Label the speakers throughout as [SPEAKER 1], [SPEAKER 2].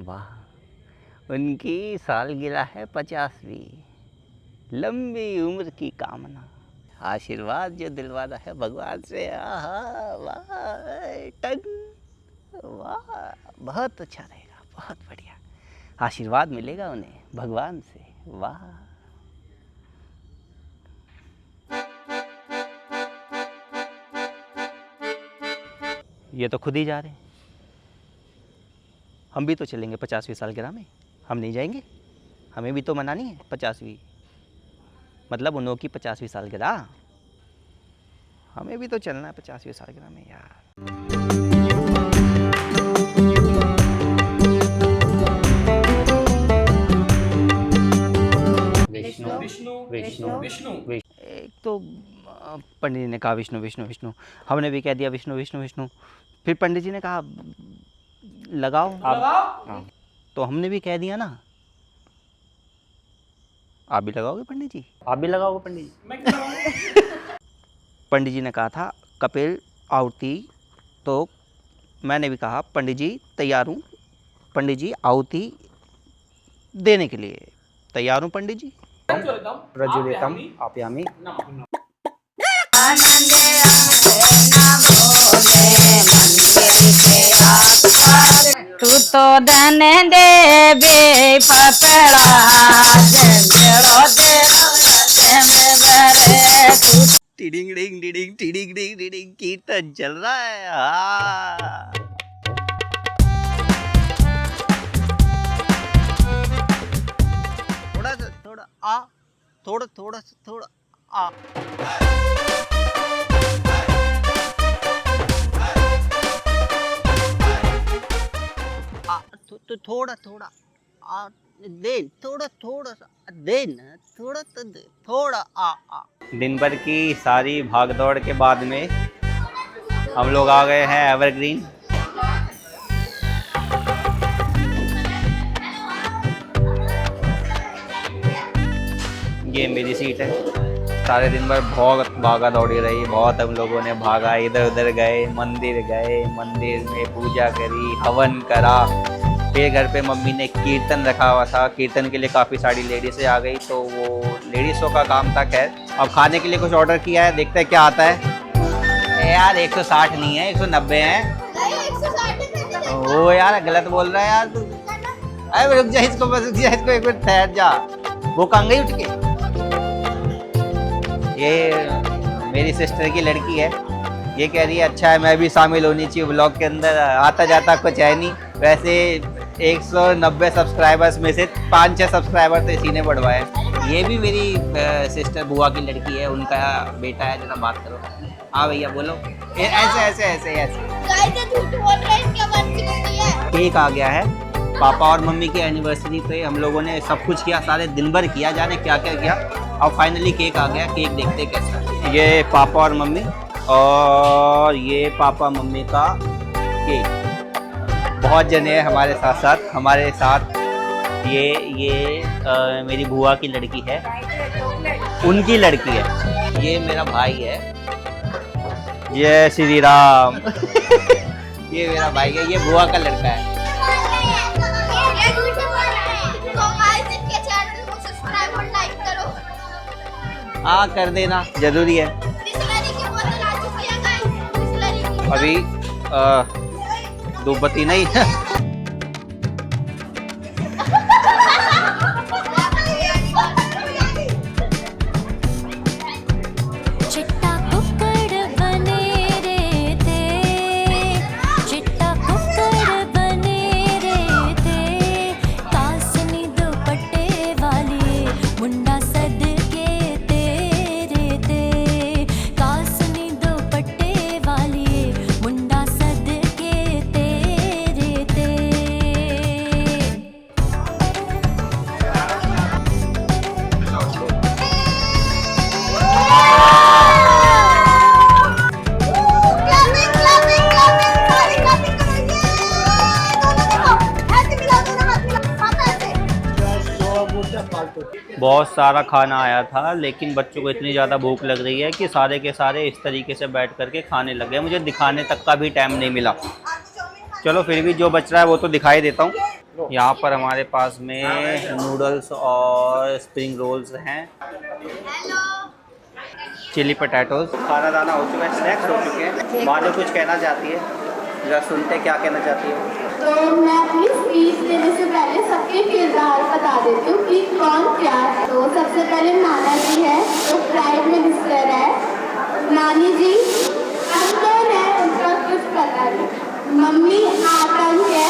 [SPEAKER 1] वाह, उनकी सालगिरह है 50वीं, लंबी उम्र की कामना, आशीर्वाद जो दिलवाना है भगवान से। आहा वाह टन, वाह बहुत अच्छा रहेगा, बहुत बढ़िया आशीर्वाद मिलेगा उन्हें भगवान से। वाह ये तो खुद ही जा रहे हैं, हम भी तो चलेंगे 50वीं सालगिरह में। हम नहीं जाएंगे? हमें भी तो मनानी है 50वीं, मतलब उन लोगों की 50वीं सालगिरह। हमें भी तो चलना है 50वीं सालगिरह में यार। विष्णु विष्णु विष्णु विष्णु। एक तो पंडित जी ने कहा विष्णु विष्णु विष्णु, हमने भी कह दिया विष्णु विष्णु विष्णु। फिर पंडित जी ने कहा लगाओ आप। हाँ, तो हमने भी कह दिया ना। आप भी लगाओगे पंडित जी? आप भी लगाओगे पंडित जी? मैं क्यों लगाऊं? पंडित जी ने कहा था कपिल आहुति, तो मैंने भी कहा पंडित जी तैयार हूँ, पंडित जी आहुति देने के लिए तैयार हूँ पंडित जी। प्रज्वलितम आप्यामि।
[SPEAKER 2] तू तो धन देवी पपड़ा
[SPEAKER 1] टिडिंग डिंग डिडिंग टिडिंग डिंग डिडिंग कीर्तन चल रहा है। हाँ थोड़ा सा थोड़ा आ, थोड़ा थोड़ा सा थोड़ा आ। तो थोड़ा थोड़ा आ दे, थोड़ा थोड़ा सा दे ना, थोड़ा तो दे, थोड़ा आ। दिन भर की सारी भागदौड़ के बाद में हम लोग आ गए हैं एवरग्रीन। ये मेरी सीट है। सारे दिन भर बहुत भागा दौड़ी रही, बहुत हम लोगों ने भागा, इधर उधर गए, मंदिर में पूजा करी, हवन करा। फिर घर पे मम्मी ने कीर्तन रखा हुआ था, कीर्तन के लिए काफ़ी सारी लेडीज़ें आ गई, तो वो लेडीज़ों का काम था। खैर अब खाने के लिए कुछ ऑर्डर किया है, देखते हैं क्या आता है। यार 160 नहीं है, 190 है। ओ यार गलत बोल रहा है यार तू। अरे रुक जा, इसको बस रुक जा, इसको एक मिनट ठहर जा। वो कहाँ गई उठ के? ये मेरी सिस्टर की लड़की है, ये कह रही है अच्छा है मैं भी शामिल होनी चाहिए ब्लॉग के अंदर। आता जाता कुछ है नहीं, वैसे 190 सब्सक्राइबर्स में से 5-6 सब्सक्राइबर तो इसी ने बढ़वाए। ये भी मेरी सिस्टर बुआ की लड़की है, उनका बेटा है। जरा बात करो। हाँ भैया बोलो। ऐसे ऐसे ऐसे ऐसे केक आ गया है। पापा और मम्मी की एनिवर्सरी पे हम लोगों ने सब कुछ किया, सारे दिन भर किया, जाने क्या क्या किया। अब फाइनली केक आ गया, केक देखते कैसा। ये पापा और मम्मी, और ये पापा मम्मी का केक। बहुत जने हैं हमारे साथ। ये मेरी बुआ की लड़की है, उनकी लड़की है। ये मेरा भाई है। जय श्री राम। ये मेरा भाई है, ये बुआ का लड़का है। हाँ कर देना, जरूरी है। अभी धूपबत्ती नहीं। बहुत सारा खाना आया था, लेकिन बच्चों को इतनी ज़्यादा भूख लग रही है कि सारे के सारे इस तरीके से बैठ करके खाने लग गए। मुझे दिखाने तक का भी टाइम नहीं मिला। चलो फिर भी जो बच रहा है वो तो दिखाई देता हूँ। यहाँ पर हमारे पास में नूडल्स और स्प्रिंग रोल्स हैं, चिली पटैटोज। खाना दाना हो चुका है, स्नैक्स हो चुके हैं। माँ जो कुछ कहना चाहती है, जरा सुनते क्या कहना चाहती है।
[SPEAKER 3] तो मैं अपनी स्पीच देने से पहले सबके किरदार बता देती हूँ कि कौन क्या है। तो सबसे पहले नाना जी है, तो प्राइम मिनिस्टर है। नानी जी अंदर है, उनका कुछ पता नहीं। मम्मी आतंक है।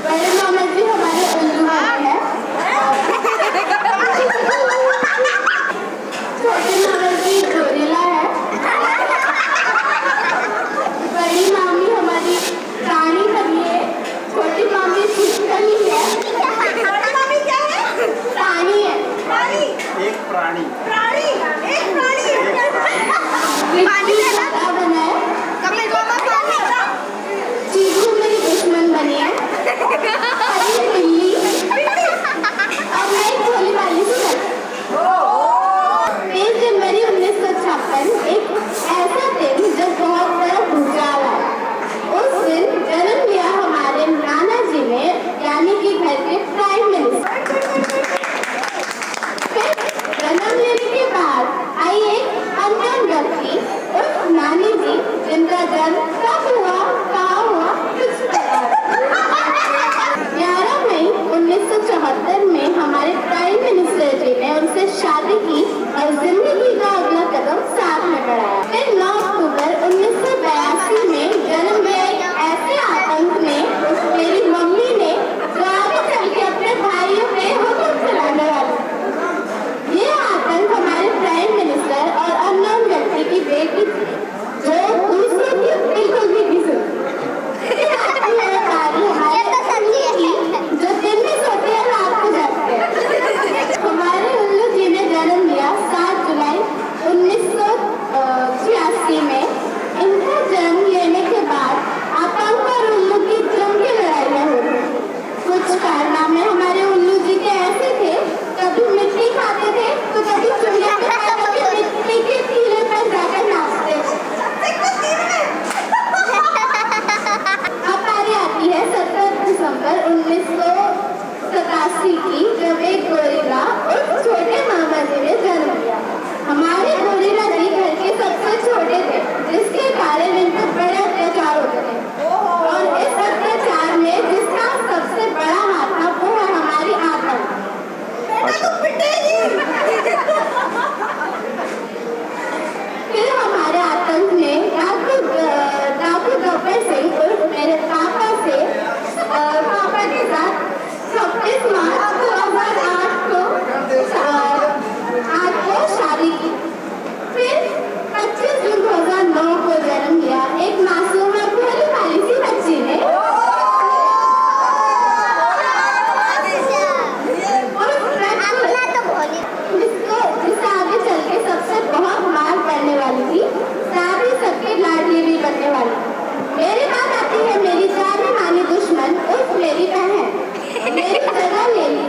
[SPEAKER 3] बड़े मामा जी हमारे उल्लू है। छोटे मामा जी गोरिल्ला है। बड़ी मामी हमारी प्राणी कवि है। छोटी मामी छिपकली है। बड़ी मामी क्या है? प्राणी है। प्राणी,
[SPEAKER 1] एक प्राणी।
[SPEAKER 3] प्राणी, एक प्राणी है। प्राणी का बना है। कभी मामा प्राणी का चीकू मेरी दुश्मन बनी है। हरी बिल्ली। अब मैं एक भोली वाली से 23 जनवरी 1956 एक ऐसा दिन जब बहुत बड़ा भूचाल आया। उस दिन जन्म लिया हमारे नाना जी ने, यानी कि घर के प्राइम मिनिस्टर। फिर जन्म लेने के बाद आई एक अनजान व्यक्ति, उस नानी जी, जिनका जन्म कब हुआ, कहाँ हुआ, कुछ पता नहीं। 11 मई 1974 में हमारे प्राइम मिनिस्टर जी ने उनसे शादी की और जिंदगी का अगला कदम साथ में बढ़ाया। फिर 9 अक्टूबर 1982 में जन्म लिया एक ऐसे आतंक ने, मेरी मम्मी ने, जो आगे चल के अपने भाइयों पे हुक्म चलाने वाले। ये आतंक हमारे प्राइम मिनिस्टर और अननोन व्यक्ति की बेटी थी, जो दूसरों की बिल्कुल भी नहीं सुनती। जो दिन में सोते हैं रात को जागते हैं। हमारे उल्लू जी ने जन्म लिया 7 जुलाई 1986 में। इनका जन्म लेने के बाद आतंक और उल्लू की जम के लड़ाइयाँ हो रही। कुछ कारनामे हमारे उल्लू जी के ऐसे थे, कभी मिट्टी खाते थे तो कभी चुड़िया के पैरों के मिट्टी के टीले पर जाकर नाचते थे। अब बारी आती है 17 दिसंबर 1987 की, जब एक गोरिल्ला उस छोटे मामा जी ने जन्म लिया। हमारे गोरिल्ला जी घर के सबसे छोटे थे, जिसके कारण इन पर बड़े अत्याचार होते थे। और इस अत्याचार में जिसका सबसे बड़ा हाथ था वो है हमारी आतंक। फिर हमारे आतंक ने डाकू गब्बर सिंह उर्फ मेरे पापा के साथ 26 मार्च 2008 को शादी की। फिर 25 जून 2009 को जन्म लिया एक मासूम और भोली भाली सी बच्ची ने, जिससे आगे चल के सबसे बहुत मार पड़ने वाली थी, साथ ही सबकी लाडली भी बनने वाली थी। मेरे बाद आती है मेरी जाने मानी दुश्मन उर्फ मेरी बहन। मेरी जगह ले ली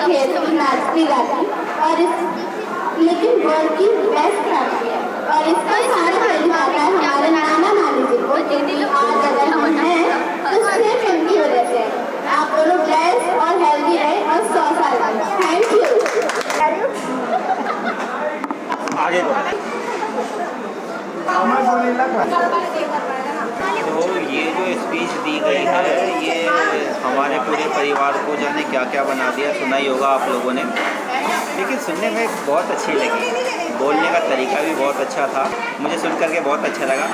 [SPEAKER 3] खेलती नाचती गाती और लेकिन वर्ल्ड की बेस्ट करती है और इसका सारा क्रेडिट आता है हमारे नाना नानी जी को, जिनकी आज अगर हम हैं तो सिर्फ उनकी वजह से। आप दोनों ब्लेस्ड और हेल्दी रहे और 100 साल तक। Thank you.
[SPEAKER 4] आगे
[SPEAKER 1] तो ये जो स्पीच दी गई है ये हमारे पूरे परिवार को जाने क्या क्या बना दिया, सुना ही होगा आप लोगों ने, लेकिन सुनने में बहुत अच्छी लगी, बोलने का तरीका भी बहुत अच्छा था, मुझे सुन करके बहुत अच्छा लगा।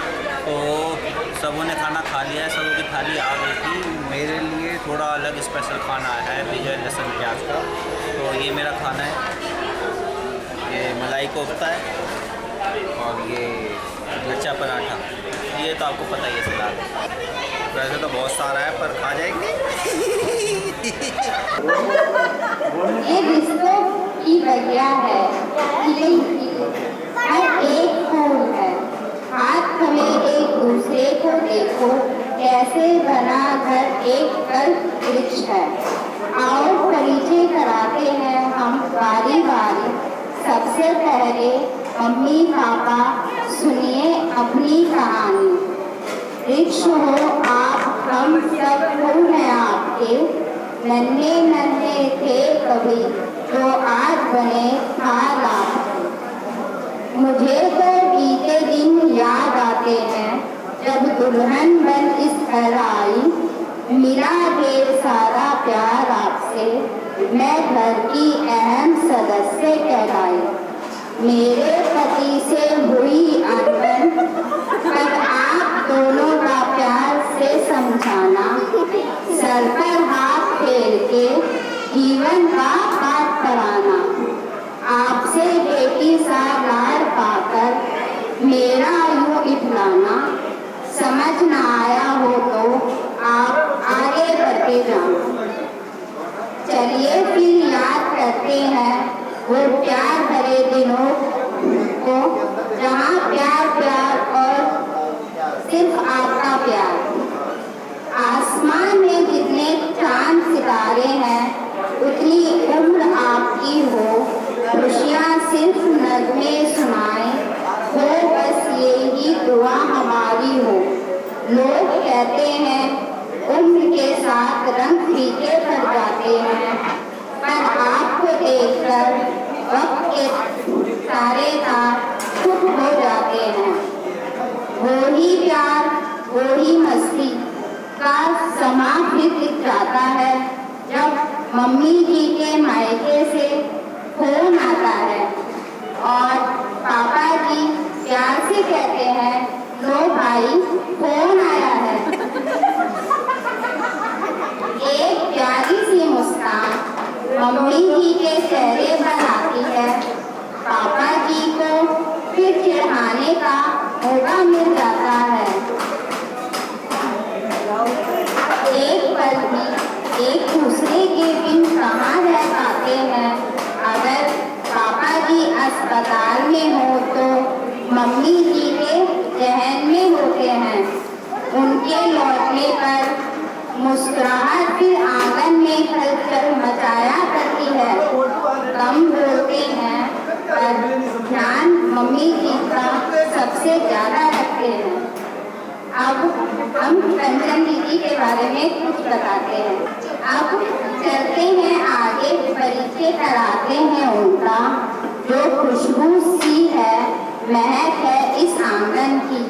[SPEAKER 1] तो सबों ने खाना खा लिया है, सबों की थाली आ गई थी, मेरे लिए थोड़ा अलग स्पेशल खाना है विजय लहसुन प्याज का। तो ये मेरा खाना है, ये मलाई कोफ्ता है और ये लच्छा पराठा, ये तो आपको पता ही है सलाद। वैसे तो बहुत सारा है पर खा जाएंगे।
[SPEAKER 3] ये रिश्तों की वजह है, हर एक फूल है, हाथ में एक दूसरे को देखो, कैसे बना घर एक कल्प वृक्ष है। आओ परिचय कराते हैं हम बारी बारी, सबसे पहले मम्मी पापा सुनिए अपनी कहानी। वृक्ष हो आप, हम सब फूल हैं आपके, नन्हे नन्हे थे कभी जो आज बने फल आपके। मुझे तो बीते दिन याद आते हैं जब दुल्हन बन इस घर आई, मिला ढेर सारा प्यार आपसे, मैं घर की अहम सदस्य कहलाई। मेरे पति से हुई अनबन, तब आप दोनों का प्यार से समझाना, सर पर हाथ फेर के जीवन का पाठ पढ़ाना। आपसे बेटी सा लाड़ पाकर मेरा यूं इठलाना, समझ न आया हो तो आप आगे बढ़ते जाना। चलिए फिर याद करते हैं वो प्यार भरे दिनों को, जहाँ प्यार प्यार और सिर्फ आपका प्यार। आसमान में जितने चांद सितारे हैं उतनी उम्र आपकी हो, खुशियाँ सिर्फ नगमे सुनाए हो, बस यही दुआ हमारी हो। लोग कहते हैं उम्र के साथ रंग फीके पड़ जाते हैं, पर आपको देखकर वक्त के सारे तार चुप हो जाते हैं। वो ही प्यार, वो ही मस्ती का समा फिर दिख जाता है जब मम्मी जी के मायके से फोन आता है और पापा जी प्यार से कहते हैं लो भाई फोन आया है। एक प्यारी सी मुस्कान मम्मी जी के चेहरे पर आती है, पापा जी को फिर चिढ़ाने का मौका मिल जाता है। एक पल भी एक दूसरे के बिन कहाँ रह पाते हैं। अगर पापा जी अस्पताल में हो तो मम्मी जी के जहन में होते हैं। उनके लौटने पर मुस्कुराहट फिर आंगन में हलचल मचाया करती है। कम बोलते हैं पर ध्यान मम्मी जी का सबसे ज्यादा रखते हैं। अब हम कंचन दीदी के बारे में कुछ बताते हैं। अब चलते हैं आगे, परिचय कराते हैं उनका, जो खुशबू सी है, महक है इस आंगन की,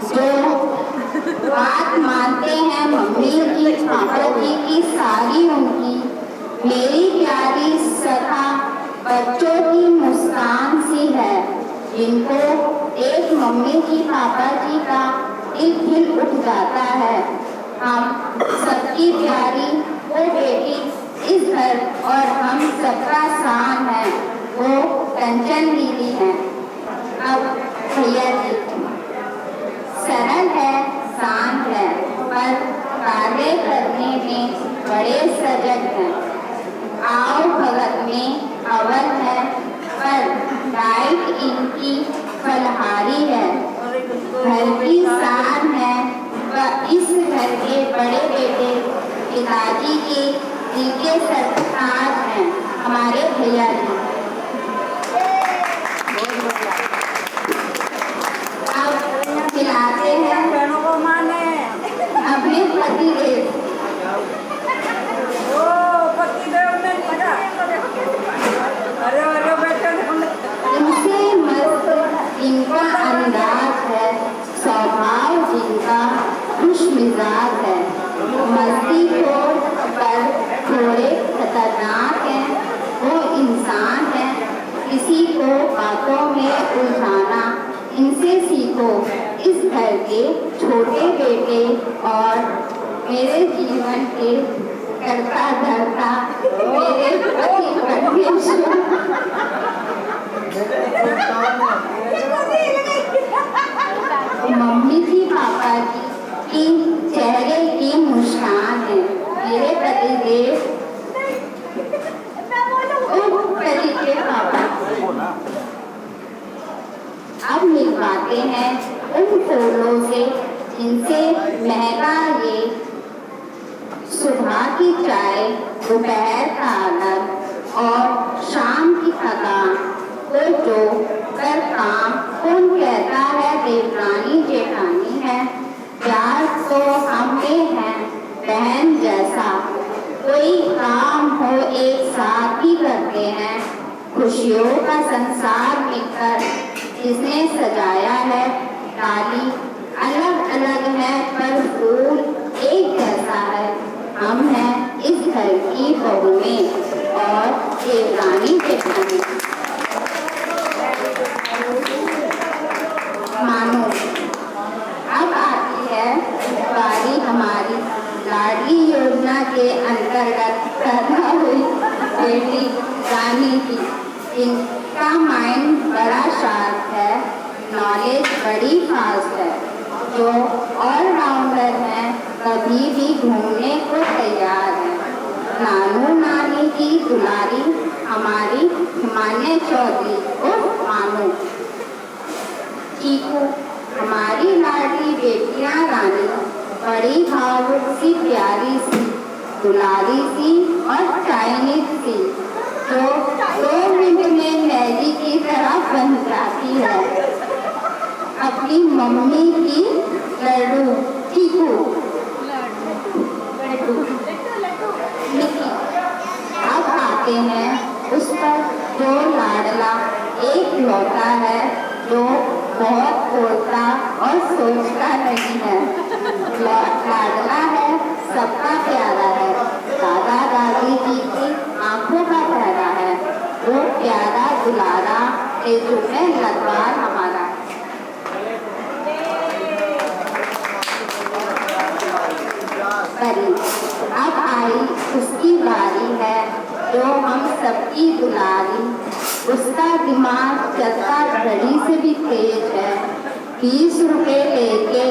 [SPEAKER 3] जो बात मानते हैं मम्मी जी पापा जी की सारी उनकी। मेरी प्यारी सखा बच्चों की मुस्कान सी है, जिनको एक मम्मी जी पापा जी का दिल खिल उठ जाता है। हम सबकी प्यारी वो बेटी इस घर और हम सबका शान है, वो कंचन दीदी है। अब भैया जी सरल है, शांत है, पर कार्य करने में बड़े सजग हैं। आओ भगत में अवल है, पर डाइट इनकी फलहारी है। घर की शान है, वह इस घर के बड़े बेटे पिताजी के दिल के सरताज हैं। हमारे भैया जी। अब खिलाते हैं अपने पतिदेव। इनसे मस्त इनका अंदाज है, स्वभाव जिनका खुश मिजाज है, मस्ती खोर पर थोड़े खतरनाक है। वो इंसान है, किसी को बातों में उलझाना इनसे सीखो। इस घर के छोटे बेटे और मेरे जीवन के करता धरता मेरे पति परमेश्वर मम्मी जी पापा जी की चेहरे की मुस्कान है। मेरे पतिदेव के पापा अब मिलवाते हैं उन फूलों से जिनसे महका ये सुबह की चाय, दोपहर का आदर और शाम की थकान को जो कर काम कौन कहता है देवरानी जेठानी है। प्यार तो हम में है बहन जैसा, कोई काम हो एक साथ ही करते हैं। खुशियों का संसार मिलकर जिसने सजाया है, डाली अलग अलग है पर फूल एक जैसा है। हम हैं इस घर की बहुएं और देवरानी जेठानी। मानो अब आती है बारी हमारी लाडली योजना के अंतर्गत पैदा हुई बेटी रानी की। इनका माइंड बड़ा शार्प है, नॉलेज बड़ी फास्ट है, जो ऑलराउंडर है, कभी भी घूमने को तैयार है। नानू नानी की दुलारी हमारी हिमान्य चौधरी उर्फ मानू। चीकू हमारी लाडली बेटियां रानी, बड़ी भावुक सी, प्यारी सी, दुलारी सी और चाइनीज सी, जो 2 मिनट में मैगी की तरह बन जाती है। अपनी मम्मी की लड्डू चीकू निकी। अब आते हैं उस पर जो लाडला एक लौटा है, जो बहुत बोलता और सोचता नहीं है। लाडला है, सबका प्यारा है, दादा दादी जी की आंखों का प्यारा है। वो प्यारा दुलारा तेजू में लतवार हमारा। अब आई उसकी बारी है, जो हम सबकी दुलारी। उसका दिमाग चलता घड़ी से भी तेज है। 20 रुपए लेके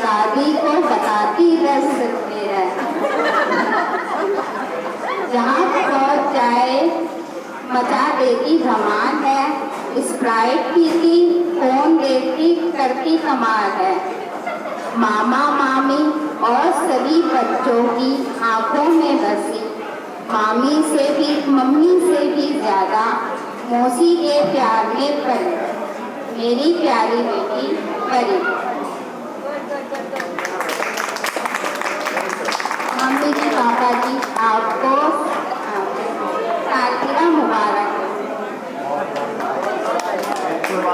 [SPEAKER 3] दादी को बताती 10 रुपए है। जहाँ पहुँच जाए मचा देती धमाल है। स्प्राइट पीती, फोन देखती, करती कमाल है। मामा मामी और सभी बच्चों की आंखों में बसी, मामी से भी मम्मी से भी ज्यादा मौसी के प्यार में पली, मेरी प्यारी बेटी परी। मम्मी जी पापा जी आपको